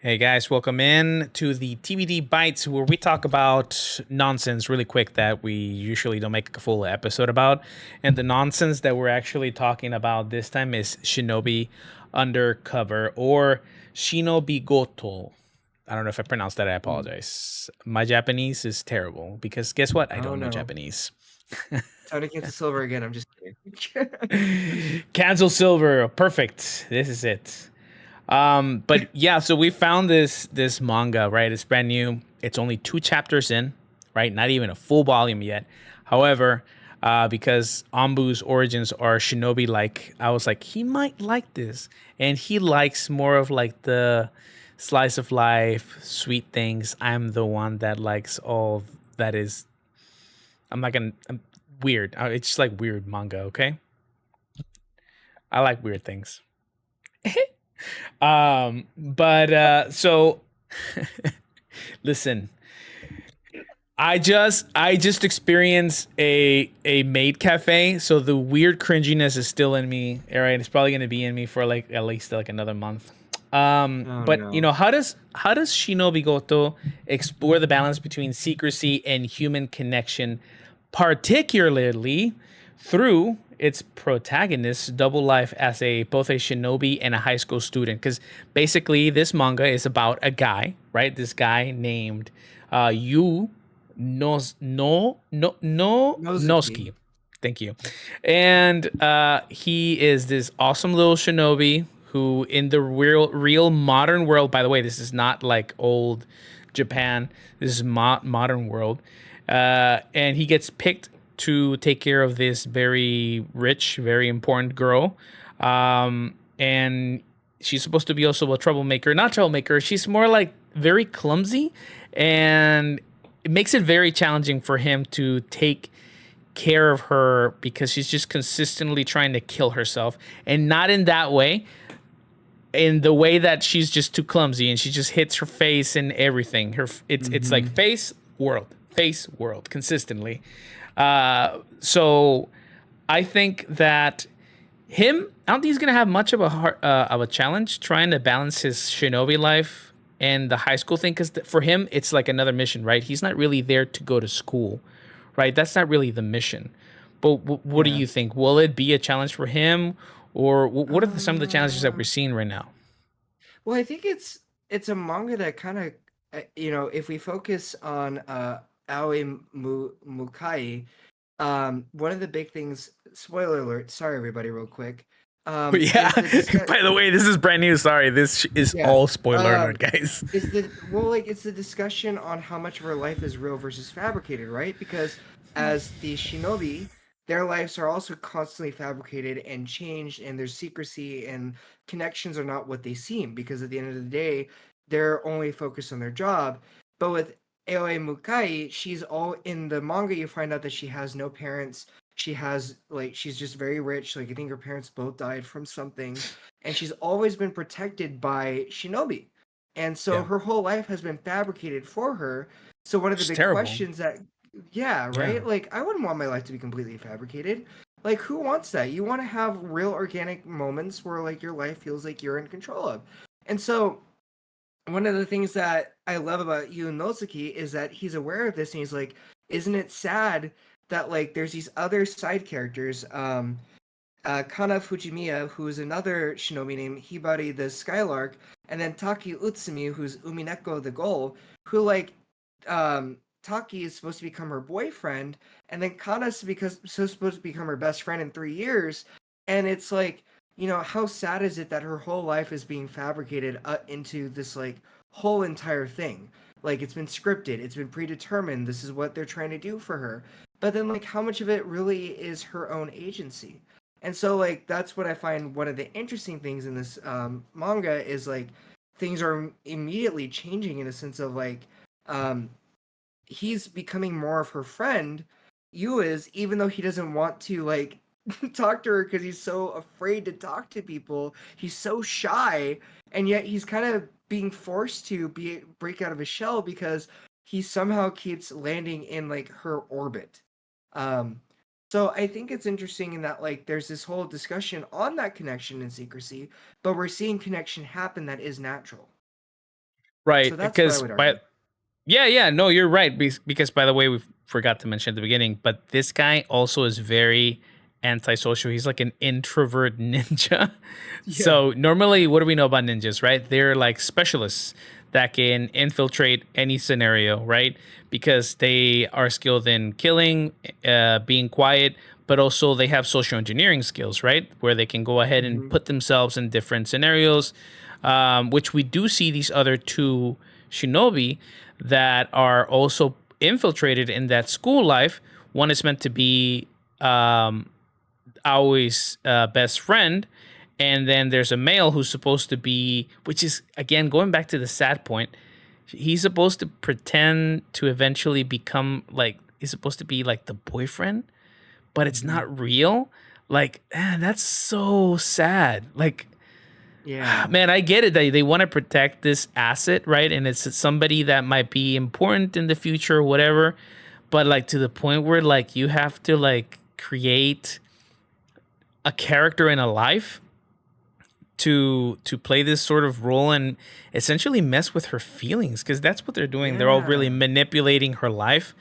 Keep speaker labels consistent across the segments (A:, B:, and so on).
A: Hey guys, welcome in to the TBD Bites where we talk about nonsense really quick that we usually don't make a full episode about. And the nonsense that we're actually talking about this time is Shinobi Undercover or Shinobigoto. I don't know if I pronounced that, I
B: Mm.
A: apologize. My Japanese is terrible because guess what? I
B: Oh
A: don't know
B: no.
A: Japanese.
B: Tony gets the silver again. I'm just kidding.
A: Cancel Silver, perfect. This is it. But yeah, so we found this manga, right? It's brand new. It's only 2 chapters in, right? Not even a full volume yet. However, because Ambu's origins are shinobi like, I was like, he might like this. And he likes more of like the slice of life, sweet things. I'm the one that likes all that is I'm not gonna I'm weird. It's just like weird manga, okay? I like weird things. But so listen, I just experienced a maid cafe, so the weird cringiness is still in me. All right, it's probably gonna be in me for like at least like another month.
B: Oh
A: But you know,
B: no.
A: how does Shinobi Goto explore the balance between secrecy and human connection, particularly through its protagonist's double life as a both a shinobi and a high school student? Because basically, this manga is about a guy, right? This guy named Yu
B: Nozuki.
A: Noski. Thank you. And he is this awesome little shinobi who, in the real modern world, by the way, this is not like old Japan. This is modern world, and he gets picked to take care of this very rich, very important girl, and she's supposed to be also a troublemaker. Not troublemaker. She's more like very clumsy, and it makes it very challenging for him to take care of her because she's just consistently trying to kill herself, and not in that way, in the way that she's just too clumsy and she just hits her face and everything. It's like
B: Mm-hmm.
A: face world consistently. So I think that I don't think he's gonna have much of a challenge trying to balance his shinobi life and the high school thing, because for him it's like another mission, right? He's not really there to go to school, right? That's not really the mission. But what do
B: Yeah.
A: you think? Will it be a challenge for him, or what are some of the challenges that we're
B: Uh,
A: seeing right now?
B: well, I think it's a manga that kind of if we focus on Mukai, one of the big things. Spoiler alert. Sorry, everybody, real quick.
A: Yeah.
B: Is the discuss.
A: By the way, this is brand new. Sorry, is
B: Yeah.
A: all spoiler alert,
B: Um,
A: guys.
B: is it's the discussion on how much of our life is real versus fabricated, right? Because as the shinobi, their lives are also constantly fabricated and changed, and their secrecy and connections are not what they seem, because at the end of the day, they're only focused on their job. But with Aoi Mukai, she's all in the manga. You find out that she has no parents. She has she's just very rich. Like, I think her parents both died from something, and she's always been protected by shinobi, and so
A: Yeah,
B: her whole life has been fabricated for her. So one of the
A: it's
B: big
A: terrible.
B: questions that, yeah,
A: Yeah.
B: right, like I wouldn't want my life to be completely fabricated. Like, who wants that? You want to have real organic moments where like your life feels like you're in control of. And so one of the things that I love about Yu Nozuki is that he's aware of this, and he's like, isn't it sad that like there's these other side characters, Kana Fujimiya, who's another shinobi named Hibari the Skylark, and then Taki Utsumi, who's Umineko the Gull, who Taki is supposed to become her boyfriend, and then Kana's because so supposed to become her best friend in 3 years, and it's like, how sad is it that her whole life is being fabricated into this like whole entire thing? Like, it's been scripted, it's been predetermined. This is what they're trying to do for her, but then like how much of it really is her own agency? And so like that's what I find one of the interesting things in this manga is like things are immediately changing in a sense of like um, he's becoming more of her friend. You is, even though he doesn't want to like talk to her because he's so afraid to talk to people. He's so shy, and yet he's kind of being forced to break out of his shell because he somehow keeps landing in like her orbit. Um, so I think it's interesting in that like there's this whole discussion on that connection and secrecy, but we're seeing connection happen that is natural.
A: Right,
B: So that's what I
A: because
B: would argue.
A: yeah, no, you're right. Because by the way, we forgot to mention at the beginning, but this guy also is very antisocial. He's like an introvert ninja.
B: Yeah.
A: So normally, what do we know about ninjas, right? They're like specialists that can infiltrate any scenario, right? Because they are skilled in killing, being quiet, but also they have social engineering skills, right? Where they can go ahead and
B: Hmm.
A: put themselves in different scenarios, which we do see these other two shinobi that are also infiltrated in that school life. One is meant to be Aoi's best friend, and then there's a male who's supposed to be, which is again going back to the sad point. He's supposed to pretend to eventually become like he's supposed to be like the boyfriend, but it's
B: Hmm.
A: not real. Like, man, that's so sad. Like,
B: Yeah.
A: man, I get it. They want to protect this asset, right? And it's somebody that might be important in the future or whatever. But like to the point where like you have to like create a character in a life to play this sort of role and essentially mess with her feelings because that's what they're doing. They're all really
B: Yeah.
A: manipulating her life.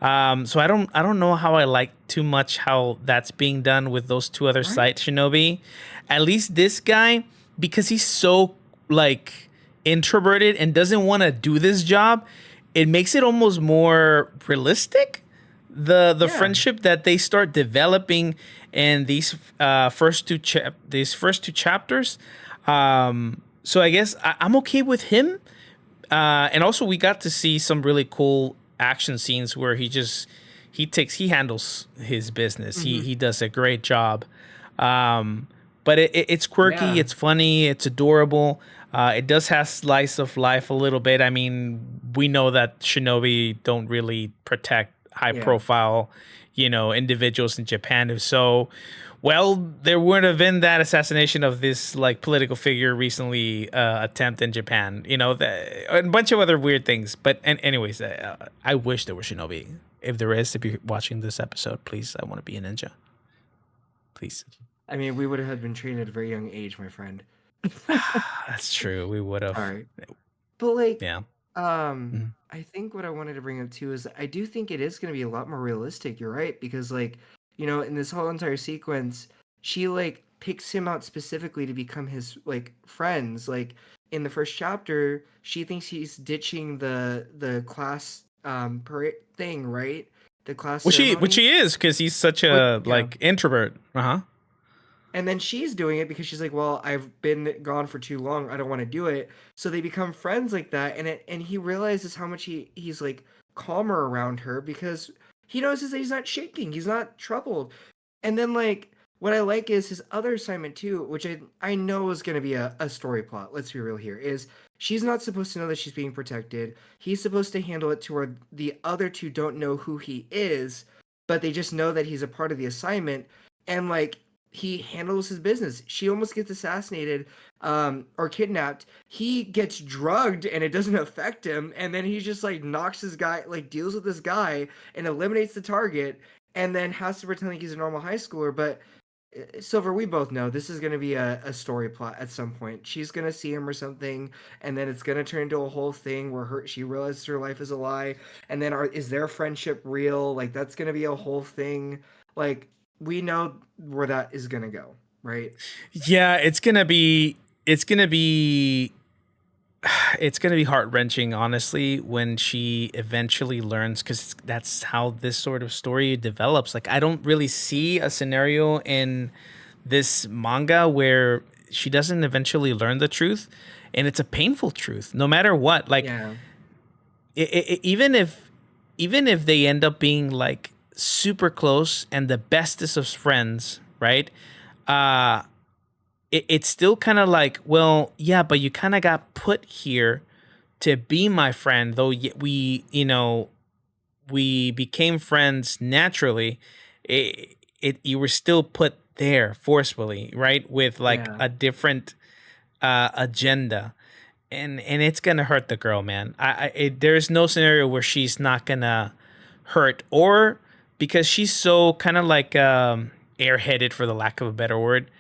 A: So I don't know how I like too much how that's being done with those two other
B: Right.
A: side shinobi. At least this guy, because he's so like introverted and doesn't want to do this job, it makes it almost more realistic. The
B: Yeah.
A: friendship that they start developing in these first two chapters. So I guess I'm okay with him. And also we got to see some really cool action scenes where he handles his business.
B: Hmm.
A: He does a great job. But it's quirky,
B: Yeah.
A: it's funny, it's adorable. It does have slice of life a little bit. I mean, we know that shinobi don't really protect high
B: Yeah.
A: profile, individuals in Japan. If so, well, there would have been that assassination of this like political figure recently attempt in Japan. A bunch of other weird things. But anyways, I wish there were shinobi. If there is, if you're watching this episode, please, I want to be a ninja. Please.
B: I mean, we would have been trained at a very young age, my friend.
A: That's true. We would have.
B: Sorry. But like,
A: Yeah. Mhm.
B: I think what I wanted to bring up too is I do think it is going to be a lot more realistic. You're right, because like, in this whole entire sequence, she like picks him out specifically to become his like friends. Like in the first chapter, she thinks he's ditching the class parade thing, right? The class
A: Which
B: ceremony.
A: he is because he's such
B: What?
A: a
B: Yeah.
A: like introvert. Uh huh.
B: And then she's doing it because she's like, "Well, I've been gone for too long. I don't want to do it." So they become friends like that, and he realizes how much he's like calmer around her because he notices that he's not shaking, he's not troubled. And then like what I like is his other assignment too, which I know is going to be a story plot. Let's be real here. Is she's not supposed to know that she's being protected. He's supposed to handle it to where the other two don't know who he is, but they just know that he's a part of the assignment. And like he handles his business. She almost gets assassinated, or kidnapped. He gets drugged and it doesn't affect him. And then he just like knocks this guy, like deals with this guy and eliminates the target, and then has to pretend like he's a normal high schooler. But Silver, we both know this is going to be a story plot at some point. She's going to see him or something, and then it's going to turn into a whole thing where she realizes her life is a lie. And then is their friendship real? Like that's going to be a whole thing. Like we know where that is going to go, right?
A: Yeah, it's gonna be it's gonna be heart wrenching, honestly, when she eventually learns, because that's how this sort of story develops. Like, I don't really see a scenario in this manga where she doesn't eventually learn the truth, and it's a painful truth, no matter what. Like,
B: Yeah.
A: even if they end up being like super close and the bestest of friends, right? Uh, it's still kind of like, well, yeah, but you kind of got put here to be my friend, though we became friends naturally. You were still put there forcefully, right? With like
B: Yeah.
A: a different agenda, and it's gonna hurt the girl, man. There's no scenario where she's not gonna hurt, or because she's so kind of like airheaded, for the lack of a better word.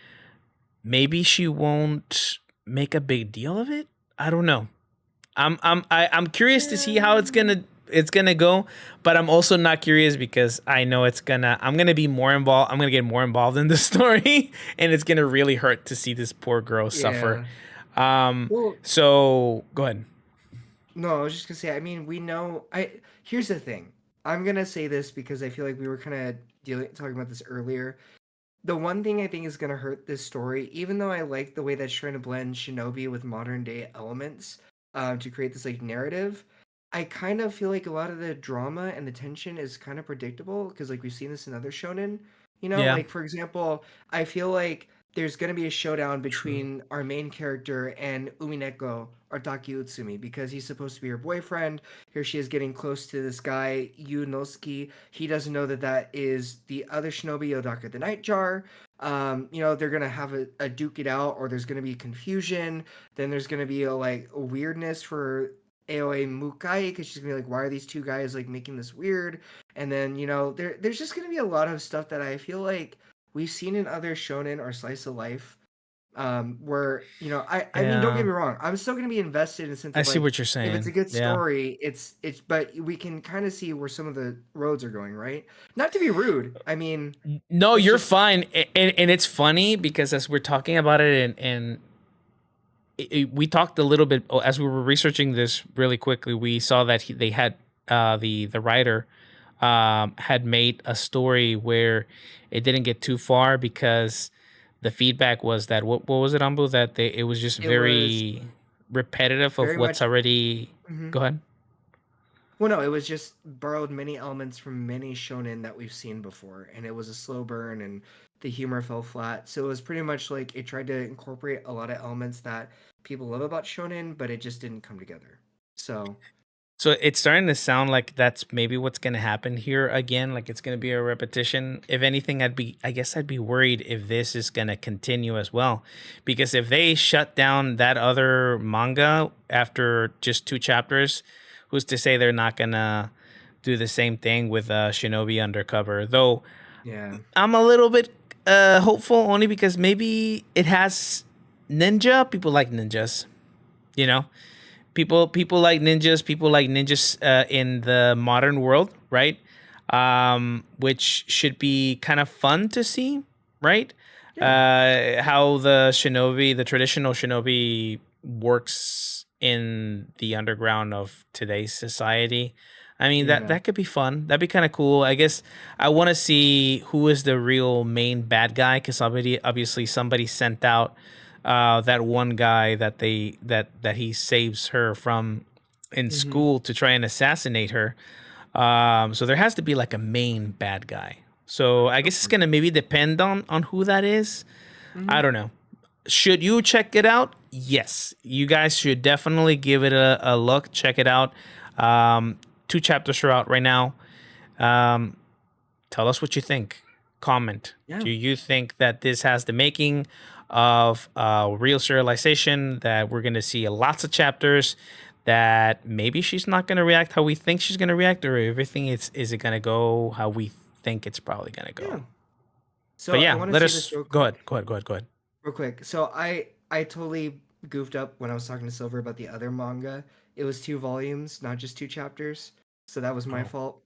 A: Maybe she won't make a big deal of it. I don't know. I'm curious to see how
B: Um,
A: it's gonna go, but I'm also not curious because I know I'm gonna be more involved. I'm gonna get more involved in the story, and it's gonna really hurt to see this poor girl suffer.
B: yeah.
A: Um,
B: Well,
A: so go ahead.
B: no, I was just gonna say. I mean, we know. I Here's the thing. I'm gonna say this because I feel like we were kind of talking about this earlier. The one thing I think is gonna hurt this story, even though I like the way that's trying to blend Shinobi with modern day elements, to create this like narrative, I kind of feel like a lot of the drama and the tension is kind of predictable because like we've seen this in other shonen.
A: Yeah,
B: Like for example, I feel like there's gonna be a showdown
A: true.
B: between our main character and Umineko Artaki Utsumi because he's supposed to be her boyfriend. Here she is getting close to this guy Yunosuke. He doesn't know that that is the other shinobi, Yodaka the Nightjar. They're gonna have a duke it out, or there's gonna be confusion. Then there's gonna be a weirdness for Aoe Mukai because she's gonna be like, why are these two guys like making this weird? And then there's just gonna be a lot of stuff that I feel like we've seen in other shonen or slice of life, where I mean, don't get
A: Yeah,
B: me wrong, I'm still gonna be invested in the sense
A: I
B: of
A: see
B: like,
A: what you're
B: if it's
A: saying.
B: a good
A: Yeah.
B: story, it's but we can kind of see where some of the roads are going, right? Not to be rude, I mean,
A: No,
B: it's
A: you're
B: just
A: fine, and it's funny because as we're talking about it, and we talked a little bit as we were researching this really quickly. We saw that they had the writer had made a story where it didn't get too far because the feedback was that what was it, Ambu, that it was just
B: it was
A: very repetitive of
B: very
A: what's
B: much.
A: already.
B: Mhm.
A: Go ahead.
B: Well, no, it was just borrowed many elements from many shonen that we've seen before, and it was a slow burn, and the humor fell flat. So it was pretty much like it tried to incorporate a lot of elements that people love about shonen, but it just didn't come together. So
A: So it's starting to sound like that's maybe what's going to happen here again. Like it's going to be a repetition. If anything, I guess I'd be worried if this is going to continue as well. Because if they shut down that other manga after just 2 chapters, who's to say they're not going to do the same thing with Shinobi Undercover? Though
B: yeah,
A: I'm a little bit hopeful only because maybe it has ninja. People like ninjas, you know? People like ninjas. People like ninjas in the modern world, right? Which should be kind of fun to see, right?
B: yeah,
A: How the traditional shinobi works in the underground of today's society. I mean
B: yeah.
A: that could be fun. That'd be kind of cool. I guess I want to see who is the real main bad guy because obviously somebody sent out that one guy that he saves her from in
B: Mm-hmm.
A: school to try and assassinate her. So there has to be like a main bad guy. So I
B: Of
A: guess it's
B: course.
A: gonna maybe depend on who that is. I
B: Mm-hmm.
A: don't know. Should you check it out? Yes, you guys should definitely give it a look. Check it out. 2 chapters are out right now. Um, Tell us what you think. Comment.
B: Yeah,
A: Do you think that this has the making of real serialization? That we're going to see lots of chapters? That maybe she's not going to react how we think she's going to react, or everything is it going to go how we think it's probably going to go?
B: yeah. So
A: But
B: I
A: yeah,
B: want to
A: let
B: say this
A: us
B: real
A: go ahead.
B: quick,
A: Go ahead. Go ahead. Go ahead.
B: real quick. So I totally goofed up when I was talking to Silver about the other manga. It was 2 volumes, not just 2 chapters. So that was my
A: Oh,
B: fault.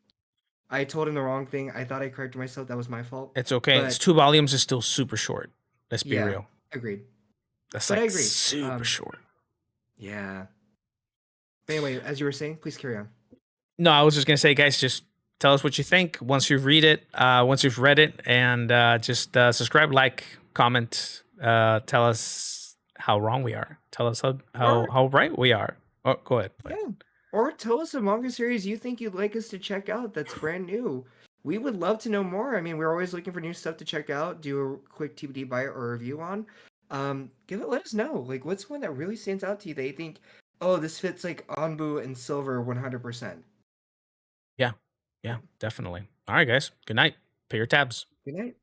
B: I told him the wrong thing. I thought I corrected myself. That was my fault.
A: it's okay. It's
B: But
A: 2 volumes is still super short. Let's be
B: yeah,
A: real.
B: agreed.
A: That's
B: But I
A: like
B: agree.
A: super short.
B: Yeah. But anyway, as you were saying, please carry on.
A: No, I was just gonna say, guys, just tell us what you think once you've once you've read it, and just subscribe, like, comment, tell us how wrong we are. Tell us
B: Or
A: how right we are. Oh, go ahead.
B: yeah. Or tell us a manga series you think you'd like us to check out that's brand new. We would love to know more. I mean, we're always looking for new stuff to check out, do a quick TBD buy or review on. Let us know. Like, what's one that really stands out to you that you think, oh, this fits like Anbu and Silver 100%.
A: Yeah, yeah, definitely. All right, guys. Good night. Pay your tabs.
B: Good night.